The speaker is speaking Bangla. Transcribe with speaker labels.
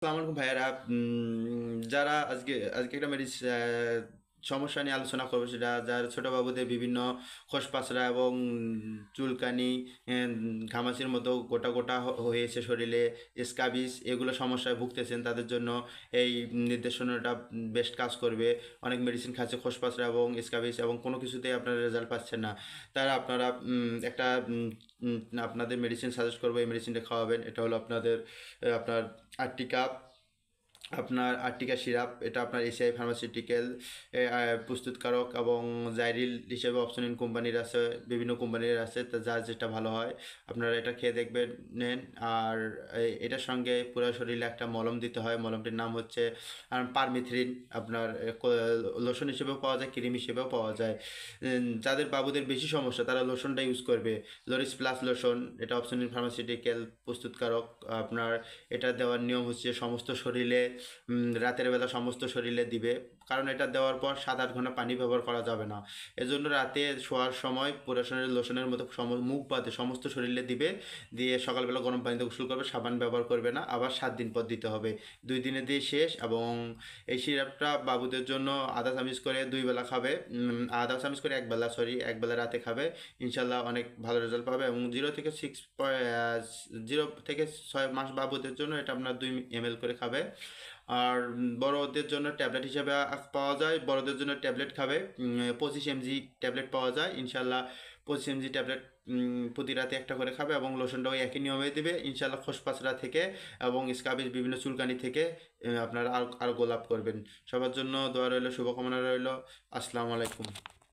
Speaker 1: আসসালামু আলাইকুম ভাইয়ারা। যারা আজকে আজকে একটা সমস্যা নিয়ে আলোচনা করবো, সেটা যার ছোট বাবুদের বিভিন্ন খোসপাসরা এবং চুলকানি, উম, ঘামাচির মতো গোটা গোটা হয়েছে শরীরে, স্কাবিস, এগুলো সমস্যায় ভুগতেছেন, তাদের জন্য এই নির্দেশনাটা বেস্ট কাজ করবে। অনেক মেডিসিন খাচ্ছে খোসপাসরা এবং স্কাবিস এবং কোনো কিছুতেই আপনারা রেজাল্ট পাচ্ছেন না, তারা আপনারা একটা আপনাদের মেডিসিন সাজেস্ট করবো, এই মেডিসিনটা খাওয়াবেন। এটা হলো আপনার আর্টিকা, আপনার আর্টিকা সিরাপ। এটা আপনার এসিআই ফার্মাসিউটিক্যাল প্রস্তুতকারক এবং জাইরিল হিসেবে অপশন কোম্পানির আছে, বিভিন্ন কোম্পানির আছে, তা যার যেটা ভালো হয় আপনারা এটা খেয়ে দেখবেন, নেন। আর এটার সঙ্গে পুরো শরীরে একটা মলম দিতে হয়, মলমটির নাম হচ্ছে পারমিথ্রিন। আপনার লোশন হিসেবেও পাওয়া যায়, ক্রিম হিসেবেও পাওয়া যায়। যাদের বাবুদের বেশি সমস্যা তারা লোশনটা ইউজ করবে, লরিস প্লাস লোশন। এটা অপশন ফার্মাসিউটিক্যাল প্রস্তুতকারক। আপনার এটা দেওয়ার নিয়ম হচ্ছে সমস্ত শরীরে, রাতের বেলা সমস্ত শরীরে দিবে, কারণ এটা দেওয়ার পর 7-8 ঘন্টা পানি ব্যবহার করা যাবে না। এজন্য রাতে শোয়ার সময় পুরো শরীরে লোশনের মতো মুখ বাদে সমস্ত শরীরে দিবে, দিয়ে সকালবেলা গরম পানিতে গোসল করবে, সাবান ব্যবহার করবে না, আবার 7 দিন পর দিতে হবে। 2 দিনে দিয়ে শেষ। এবং এই সিরাপটা বাবুদের জন্য আধা চামচ করে 2 বেলা খাবে, আধা চামচ করে একবেলা রাতে খাবে, ইনশাল্লাহ অনেক ভালো রেজাল্ট পাবে। এবং 0 থেকে 6 মাস বাবুদের জন্য এটা আপনার 2 ml করে খাবে। আর বড়দের জন্য ট্যাবলেট হিসেবে পাওয়া যায়, বড়দের জন্য ট্যাবলেট খাবে, 25 mg ট্যাবলেট পাওয়া যায় ইনশাল্লাহ। 25 mg ট্যাবলেট প্রতি রাতে একটা করে খাবে এবং লোশনটাও একই নিয়মে দেবে ইনশাল্লাহ। খোসপাসরা থেকে এবং স্কাবিস, বিভিন্ন চুলকানি থেকে আপনারা আরও গোলাপ করবেন। সবার জন্য দোয়া রইল, শুভকামনা রইল। আসসালামু আলাইকুম।